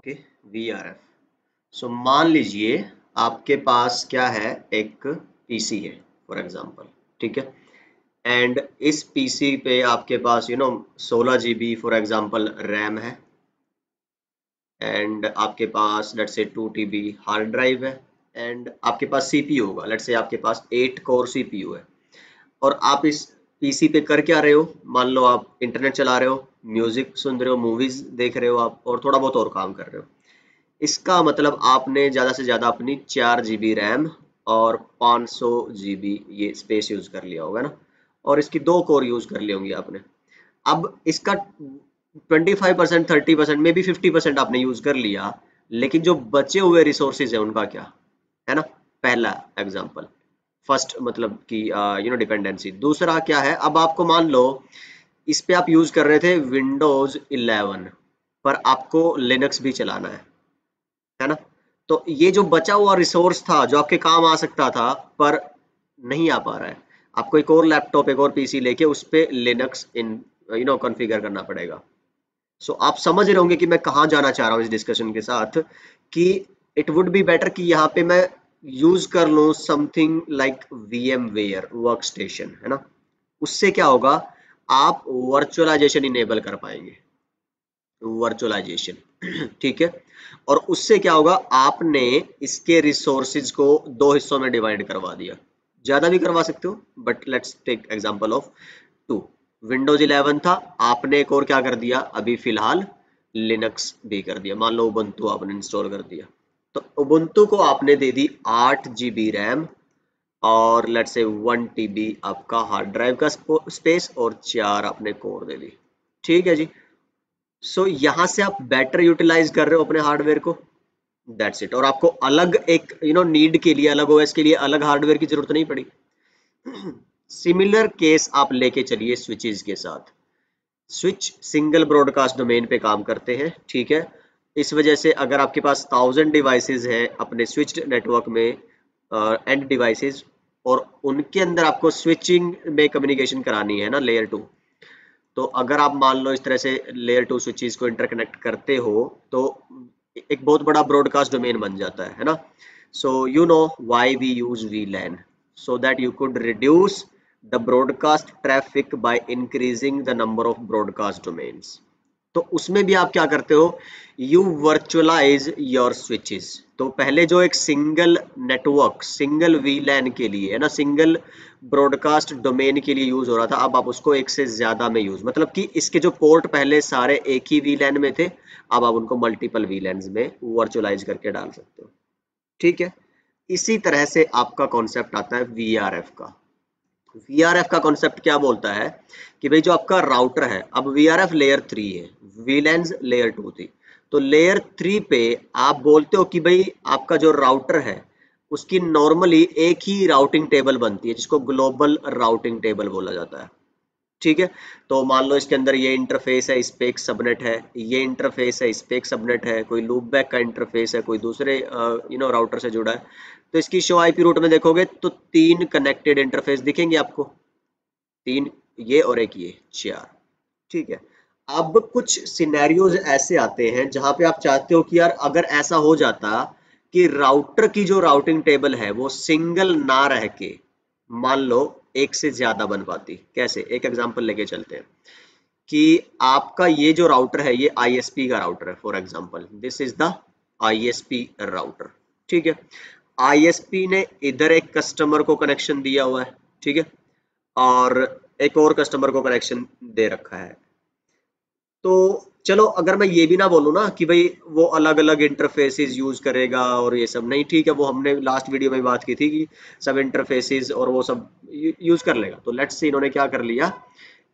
Okay, VRF। सो मान लीजिए आपके पास क्या है, एक पीसी है फॉर एग्जांपल, ठीक है। एंड इस पीसी पे आपके पास 16 GB फॉर एग्जांपल रैम है, एंड आपके पास let's say 2 TB hard drive है, एंड आपके पास सीपीयू होगा, लेट्स से आपके पास 8 कोर सीपीयू है। और आप इस पीसी पे कर क्या रहे हो, मान लो आप इंटरनेट चला रहे हो, म्यूजिक सुन रहे हो, मूवीज देख रहे हो आप, और थोड़ा बहुत और काम कर रहे हो। इसका मतलब आपने ज़्यादा से ज़्यादा अपनी 4 GB रैम और 500 GB ये स्पेस यूज़ कर लिया होगा ना, और इसकी 2 कोर यूज़ कर ली होंगी आपने। अब इसका 25%, 30%, मे बी 50% आपने यूज़ कर लिया, लेकिन जो बचे हुए रिसोर्सेज है उनका क्या है ना। पहला एग्जाम्पल, फर्स्ट मतलब कि डिपेंडेंसी। दूसरा क्या है, अब आपको मान लो इस पे आप यूज़ कर रहे थे विंडोज़ 11, पर आपको लिनक्स भी चलाना है ना। तो ये जो बचा हुआ रिसोर्स था जो आपके काम आ सकता था, पर नहीं आ पा रहा है, आपको एक और लैपटॉप, एक और पीसी लेके उस पे लिनक्स इन कॉन्फ़िगर करना पड़ेगा। सो आप समझ रहे होंगे कि मैं कहाँ जाना चाह रहा हूँ इस डिस्कशन के साथ, कि इट वुड बी बेटर कि यहाँ पे मैं यूज कर लूँ something like VMware work station, है ना। उससे क्या होगा, आप वर्चुअलाइजेशन इनेबल कर पाएंगे, वर्चुअलाइजेशन ठीक है। और उससे क्या होगा, आपने इसके रिसोर्सेज को दो हिस्सों में डिवाइड करवा दिया। ज्यादा भी करवा सकते हो, but let's take example of 2। Windows 11 था, आपने एक और क्या कर दिया, अभी फिलहाल लिनक्स भी कर दिया। मान लो उबुंटू आपने इंस्टॉल कर दिया, तो उबुंटू को आपने दे दी 8 GB रैम, और लेट्स से 1 TB आपका हार्ड ड्राइव का स्पेस, और 4 आपने कोर दे दी। ठीक है जी। सो यहां से आप बेटर यूटिलाइज कर रहे हो अपने हार्डवेयर को, दैट्स इट। और आपको अलग एक नीड के लिए, अलग ओएस के लिए अलग हार्डवेयर की जरूरत नहीं पड़ी। सिमिलर केस आप लेके चलिए स्विचेस के साथ। स्विच सिंगल ब्रॉडकास्ट डोमेन पे काम करते हैं, ठीक है। इस वजह से अगर आपके पास 1000 डिवाइसेस हैं अपने स्विच्ड नेटवर्क में, एंड डिवाइसेस, और उनके अंदर आपको स्विचिंग में कम्युनिकेशन करानी है ना, लेयर 2। तो अगर आप मान लो इस तरह से लेयर 2 स्विचेस को इंटरकनेक्ट करते हो, तो एक बहुत बड़ा ब्रॉडकास्ट डोमेन बन जाता है ना। So you know why we use VLAN, so that you could reduce the broadcast traffic by increasing the number of broadcast domains। तो उसमें भी आप क्या करते हो, यू वर्चुअलाइज योर स्विचेस। तो पहले जो एक सिंगल नेटवर्क, सिंगल VLAN के लिए है ना, सिंगल ब्रॉडकास्ट डोमेन के लिए यूज हो रहा था, अब आप उसको एक से ज्यादा में यूज, मतलब कि इसके जो पोर्ट पहले सारे एक ही VLAN में थे, अब आप उनको मल्टीपल VLANs में वर्चुअलाइज करके डाल सकते हो। ठीक है। इसी तरह से आपका कॉन्सेप्ट आता है VRF का। VRF का कॉन्सेप्ट क्या बोलता है कि भाई जो आपका राउटर है, अब VRF लेयर 3 है, VLANs लेयर 2 थी, तो लेयर 3 पे आप बोलते हो कि भाई आपका जो राउटर है उसकी नॉर्मली एक ही राउटिंग टेबल बनती है, जिसको ग्लोबल राउटिंग टेबल बोला जाता है। ठीक है। तो मान लो इसके अंदर ये इंटरफेस है, इस पे एक सबनेट है, ये इंटरफेस है, इस पे एक सबनेट है, कोई लूपबैक का इंटरफेस है, कोई दूसरे राउटर से जुड़ा है। तो इसकी शो आईपी रूट में देखोगे तो 3 कनेक्टेड इंटरफेस दिखेंगे आपको, 3 ये और एक ये, 4। ठीक है। अब कुछ सिनेरियोज ऐसे आते हैं जहां पे आप चाहते हो कि यार अगर ऐसा हो जाता कि राउटर की जो राउटिंग टेबल है वो सिंगल ना रह के, मान लो एक से ज्यादा बन पाती। कैसे, एक एग्जांपल लेके चलते हैं कि आपका ये जो राउटर है ये ISP का राउटर है, for example this is the ISP router. ठीक है। ISP ने इधर एक कस्टमर को कनेक्शन दिया हुआ है, ठीक है, और एक और कस्टमर को कनेक्शन दे रखा है। तो चलो अगर मैं ये भी ना बोलूँ ना कि भाई वो अलग अलग इंटरफेसेस यूज करेगा और ये सब, नहीं, ठीक है, वो हमने लास्ट वीडियो में बात की थी कि सब इंटरफेसेस और वो सब यूज कर लेगा। तो लेट्स से इन्होंने क्या कर लिया,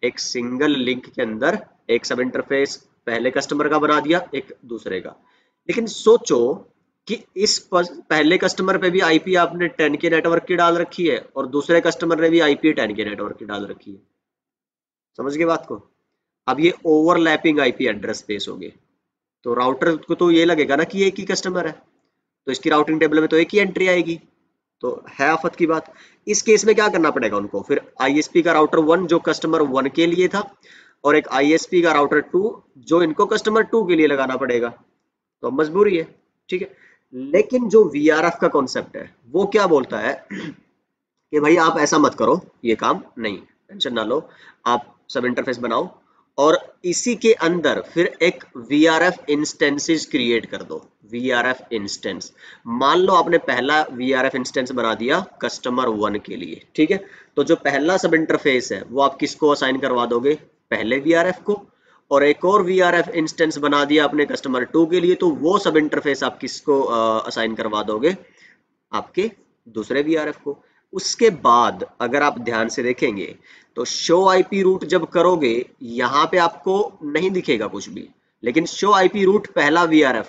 एक सिंगल लिंक के अंदर एक सब इंटरफेस पहले कस्टमर का बना दिया, एक दूसरे का। लेकिन सोचो कि इस पहले कस्टमर पे भी आईपी आपने 10 के नेटवर्क की डाल रखी है, और दूसरे कस्टमर ने भी आईपी 10 के नेटवर्क की डाल रखी है। समझ गए बात को। अब ये ओवरलैपिंग आईपी एड्रेस स्पेस हो गए, तो राउटर को तो ये लगेगा ना कि एक ही कस्टमर है, तो इसकी राउटिंग टेबल में तो एक ही एंट्री आएगी, तो है आफत की बात। इस केस में क्या करना पड़ेगा उनको, फिर ISP का राउटर 1 जो कस्टमर 1 के लिए था, और एक ISP का राउटर 2 जो इनको कस्टमर 2 के लिए लगाना पड़ेगा। तो अब मजबूरी है, ठीक है। लेकिन जो वीआरएफ का कॉन्सेप्ट है वो क्या बोलता है कि भाई आप ऐसा मत करो, ये काम नहीं, टेंशन ना लो, आप सब इंटरफेस बनाओ और इसी के अंदर फिर एक VRF इंस्टेंसेस क्रिएट कर दो। VRF इंस्टेंस, मान लो आपने पहला VRF इंस्टेंस बना दिया कस्टमर 1 के लिए, ठीक है। तो जो पहला सब इंटरफेस है वो आप किसको असाइन करवा दोगे, पहले VRF को। और एक और VRF इंस्टेंस बना दिया आपने कस्टमर 2 के लिए, तो वो सब इंटरफेस आप किसको असाइन करवा दोगे, आपके दूसरे VRF को। उसके बाद अगर आप ध्यान से देखेंगे तो शो आईपी रूट जब करोगे यहां पे आपको नहीं दिखेगा कुछ भी, लेकिन शो आईपी रूट पहला VRF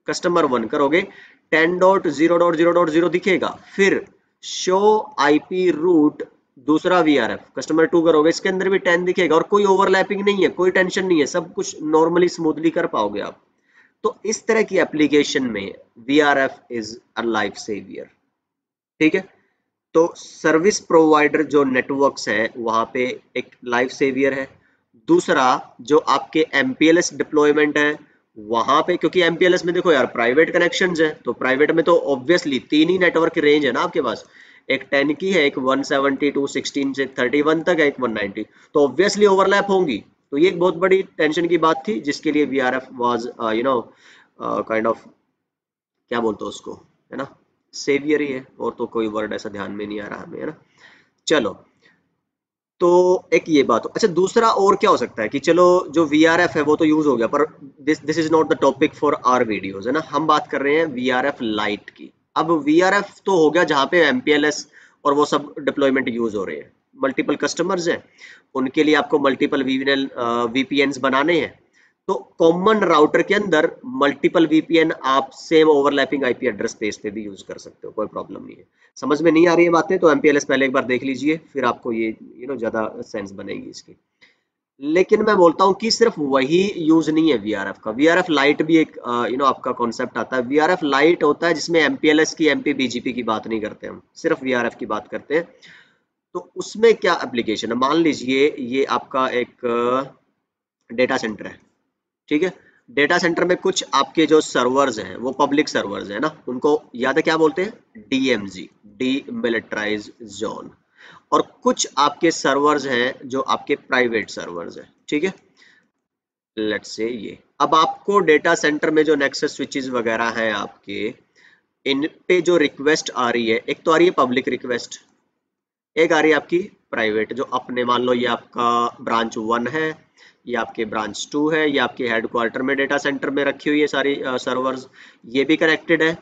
कस्टमर 1 करोगे 10.0.0.0 दिखेगा। फिर शो आईपी रूट दूसरा VRF कस्टमर 2 करोगे, इसके अंदर भी 10 दिखेगा और कोई ओवरलैपिंग नहीं है, कोई टेंशन नहीं है, सब कुछ नॉर्मली स्मूथली कर पाओगे आप। तो इस तरह की एप्लीकेशन में VRF is a life saver, ठीक है। तो सर्विस प्रोवाइडर जो नेटवर्क्स है वहां पे एक लाइफ सेवियर है। दूसरा जो आपके MPLS डिप्लॉयमेंट है वहां पे, क्योंकि MPLS में देखो यार प्राइवेट कनेक्शंस है, तो प्राइवेट में तो ऑब्वियसली तीन ही नेटवर्क की रेंज है ना आपके पास, एक 10 की है, एक 172 16 से 31 तक है, एक 190, तो ऑब्वियसली ओवरलैप होंगी। तो ये एक बहुत बड़ी टेंशन की बात थी जिसके लिए VRF वाज काइंड ऑफ, क्या बोलते हो उसको, है ना, सेवियर ही है, और तो कोई वर्ड ऐसा ध्यान में नहीं आ रहा हमें, है ना। चलो, तो एक ये बात हो। अच्छा, दूसरा और क्या हो सकता है कि चलो जो VRF है वो तो यूज हो गया, पर this is not the topic for our videos, है ना। हम बात कर रहे हैं VRF लाइट की। अब VRF तो हो गया जहाँ पे MPLS और वो सब डिप्लॉयमेंट यूज हो रहे हैं, मल्टीपल कस्टमर्स हैं, उनके लिए आपको मल्टीपल VPNs बनाने हैं। तो कॉमन राउटर के अंदर मल्टीपल VPN आप same overlapping IP address space पे भी यूज कर सकते हो, कोई प्रॉब्लम नहीं है। समझ में नहीं आ रही है बातें तो MPLS पहले एक बार देख लीजिए, फिर आपको ये ज्यादा सेंस बनेगी इसकी। लेकिन मैं बोलता हूँ कि सिर्फ वही यूज नहीं है VRF का, VRF लाइट भी एक आपका कॉन्सेप्ट आता है। VRF लाइट होता है जिसमें MPLS की MPBGP की बात नहीं करते, हम सिर्फ VRF की बात करते हैं। तो उसमें क्या एप्लीकेशन है, मान लीजिए ये आपका एक डेटा सेंटर है, ठीक है। डेटा सेंटर में कुछ आपके जो सर्वर्स हैं वो पब्लिक सर्वर्स हैं ना, उनको याद है क्या बोलते हैं, DMZ, डीमिलिटराइज जोन। और कुछ आपके सर्वर्स हैं जो आपके प्राइवेट सर्वर्स हैं, ठीक है। लेट्स से ये अब आपको डेटा सेंटर में जो नेक्सस स्विचेस वगैरह हैं आपके, इन पे जो रिक्वेस्ट आ रही है, एक तो आ रही है पब्लिक रिक्वेस्ट, एक आ रही है आपकी प्राइवेट, जो अपने मान लो ये आपका ब्रांच 1 है, ये आपके ब्रांच 2 है, ये आपके हेडक्वार्टर में डेटा सेंटर में रखी हुई है सारी सर्वर्स, ये भी कनेक्टेड है।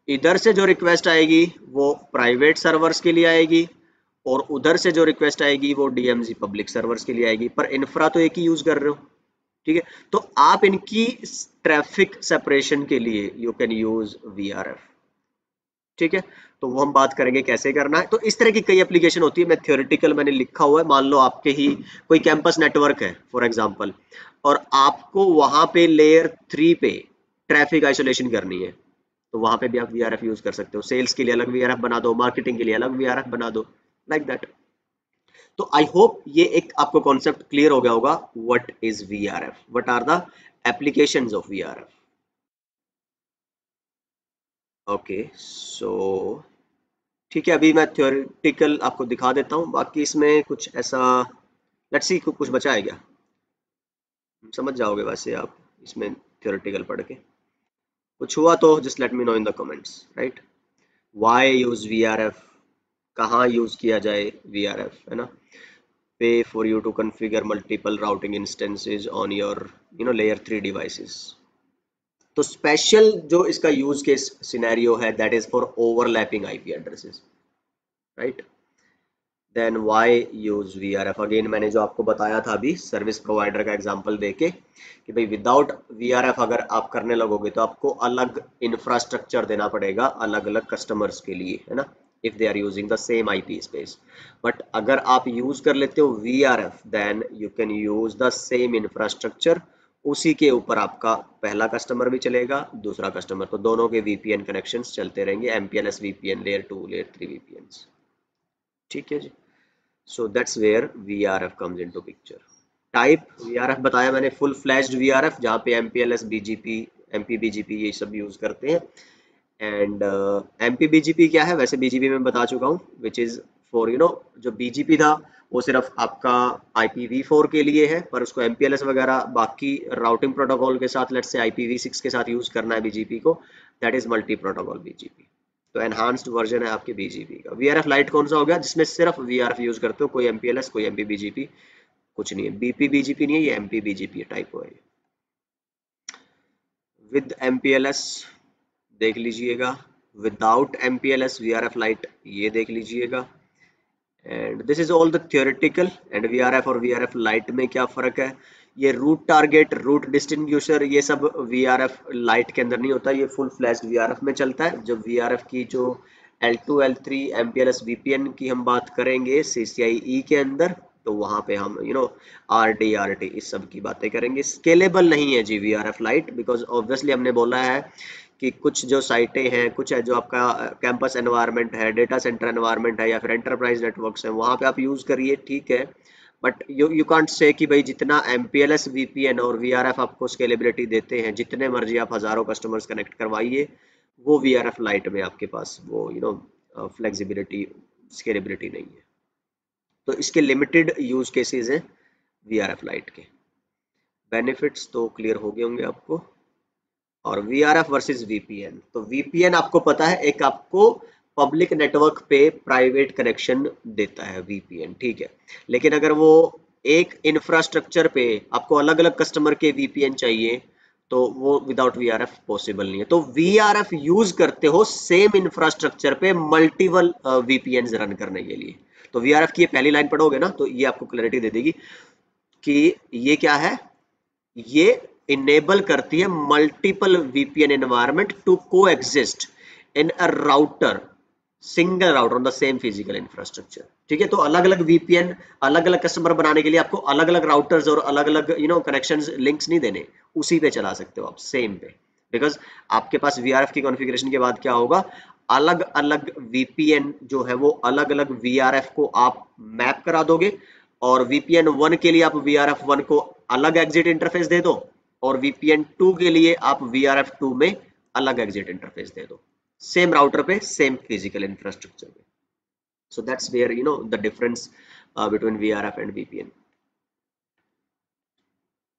इधर से जो रिक्वेस्ट आएगी वो प्राइवेट सर्वर्स के लिए आएगी, और उधर से जो रिक्वेस्ट आएगी वो DMZ पब्लिक सर्वर्स के लिए आएगी, पर इंफ्रा तो एक ही यूज कर रहे हो, ठीक है। तो आप इनकी ट्रैफिक सेपरेशन के लिए यू कैन यूज VRF, ठीक है। तो वो हम बात करेंगे कैसे करना है। तो इस तरह की कई एप्लीकेशन होती है, मैं थ्योरेटिकल मैंने लिखा हुआ है। मान लो आपके ही कोई कैंपस नेटवर्क है फॉर एग्जांपल, और आपको वहां पे लेयर 3 पे ट्रैफिक आइसोलेशन करनी है, तो वहां पे भी आप VRF यूज कर सकते हो। सेल्स के लिए अलग VRF बना दो, मार्केटिंग के लिए अलग VRF बना दो, लाइक दैट। तो आई होप ये एक आपको कॉन्सेप्ट क्लियर हो गया होगा, what is VRF, what are the applications of VRF। Okay, so ठीक है, अभी मैं थ्योरेटिकल आपको दिखा देता हूँ, बाकी इसमें कुछ ऐसा, लेट्स सी कुछ बचा है क्या, समझ जाओगे वैसे आप इसमें थ्योरेटिकल पढ़ के। कुछ हुआ तो just let me know in the comments, right. Why use VRF, कहाँ यूज किया जाए VRF, है ना। पे for you to configure multiple routing instances on your layer 3 devices. तो स्पेशल जो इसका यूज केस सिनेरियो है that is for overlapping IP addresses, right. Then why use VRF, again मैंने जो आपको बताया था अभी सर्विस प्रोवाइडर का एग्जांपल देके कि भाई विदाउट VRF अगर आप करने लगोगे तो आपको अलग इंफ्रास्ट्रक्चर देना पड़ेगा अलग अलग कस्टमर्स के लिए, है ना, if they are using the same IP space. But अगर आप यूज कर लेते हो VRF then you can use the same infrastructure, उसी के ऊपर आपका पहला कस्टमर भी चलेगा, दूसरा कस्टमर, तो दोनों के VPN कनेक्शंस चलते रहेंगे, MPLS VPN, layer 2 layer 3 VPNs, ठीक है जी। So that's where VRF comes into picture. Type VRF बताया मैंने, फुल फ्लैश्ड VRF जहाँ पे MPLS BGP MPBGP ये सब यूज करते हैं। एंड MPBGP क्या है, वैसे BGP में बता चुका हूँ, विच इज फॉर जो BGP था वो सिर्फ आपका IPv4 के लिए है, पर उसको MPLS वगैरह बाकी राउटिंग प्रोटोकॉल के साथ, लेट्स से IPv6 के साथ यूज करना है BGP को, that is multi protocol BGP। तो एनहांस्ड वर्जन है आपके BGP का। VRF लाइट कौन सा हो गया, जिसमें सिर्फ VRF यूज करते हो, कोई MPLS कोई MPBGP कुछ नहीं है। BPBGP नहीं है, ये MPBGP टाइप है। विद MPLS देख लीजिएगा, विदाउट MPLS VRF लाइट ये देख लीजिएगा। And this is all the theoretical. And VRF और VRF लाइट में क्या फर्क है, ये रूट टारगेट, रूट डिस्टिंग्विशर, ये सब VRF लाइट के अंदर नहीं होता, ये फुल फ्लैश्ड VRF में चलता है। जब VRF की जो L2 L3 MPLS VPN की हम बात करेंगे CCIE के अंदर, तो वहां पे हम RD RT इस सब की बातें करेंगे। स्केलेबल नहीं है जी VRF लाइट, बिकॉज ऑब्वियसली हमने बोला है कि कुछ जो साइटें हैं, कुछ है जो आपका कैंपस एनवायरनमेंट है, डेटा सेंटर एनवायरनमेंट है, या फिर एंटरप्राइज नेटवर्क्स है, वहां पे आप यूज करिए, ठीक है। बट यू कांट से कि भाई जितना MPLS VPN और VRF आपको स्केलेबिलिटी देते हैं, जितने मर्जी आप हजारों कस्टमर्स कनेक्ट करवाइए, वो VRF लाइट में आपके पास वो फ्लेक्सिबिलिटी, स्केलेबिलिटी नहीं है। तो इसके लिमिटेड यूज केसेस हैं VRF लाइट के। बेनिफिट्स तो क्लियर हो गए होंगे आपको। और VRF वर्सेस VPN, तो VPN आपको पता है एक आपको पब्लिक नेटवर्क पे प्राइवेट कनेक्शन देता है VPN, ठीक है। लेकिन अगर वो एक इंफ्रास्ट्रक्चर पे आपको अलग अलग कस्टमर के VPN चाहिए, तो वो विदाउट VRF पॉसिबल नहीं है। तो VRF यूज करते हो सेम इंफ्रास्ट्रक्चर पे मल्टीपल VPN रन करने के लिए। तो VRF की ये पहली लाइन पढ़ोगे ना, तो ये आपको क्लैरिटी दे देगी कि ये क्या है, ये इनेबल करती है multiple VPN environment to coexist in a router, single router on the same physical infrastructure, ठीक है। तो अलग अलग VPN, अलग अलग कस्टमर बनाने के लिए आपको अलग अलग राउटर्स और अलग अलग कनेक्शंस, लिंक्स नहीं देने, उसी पे चला सकते हो आप सेम पे। बिकॉज आपके पास VRF की कॉन्फ़िगरेशन के बाद क्या होगा, अलग अलग VPN जो है वो अलग अलग VRF को आप मैप करा दोगे, और VPN 1 के लिए आप VRF 1 को अलग एग्जिट इंटरफेस दे दो, और VPN 2 के लिए आप VRF 2 में अलग एग्जिट इंटरफेस दे दो, सेम राउटर पे सेम फिजिकल इंफ्रास्ट्रक्चर पे। So that's where the difference between VRF and VPN।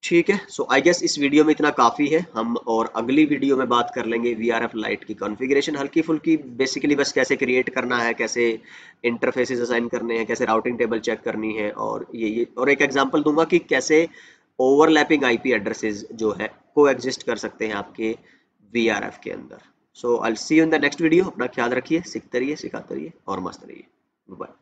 ठीक है, सो आई गेस इस वीडियो में इतना काफ़ी है। हम और अगली वीडियो में बात कर लेंगे VRF लाइट की कॉन्फ़िगरेशन हल्की फुल्की, बेसिकली बस कैसे क्रिएट करना है, कैसे इंटरफेसेस असाइन करने हैं, कैसे राउटिंग टेबल चेक करनी है, और ये और एक एग्जांपल दूंगा कि कैसे ओवरलैपिंग IP एड्रेसेस जो है को एग्जिस्ट कर सकते हैं आपके VRF के अंदर। So I will see you in the next video. अपना ख्याल रखिए, सीखते रहिए, सिखाते रहिए और मस्त रहिए। बाय।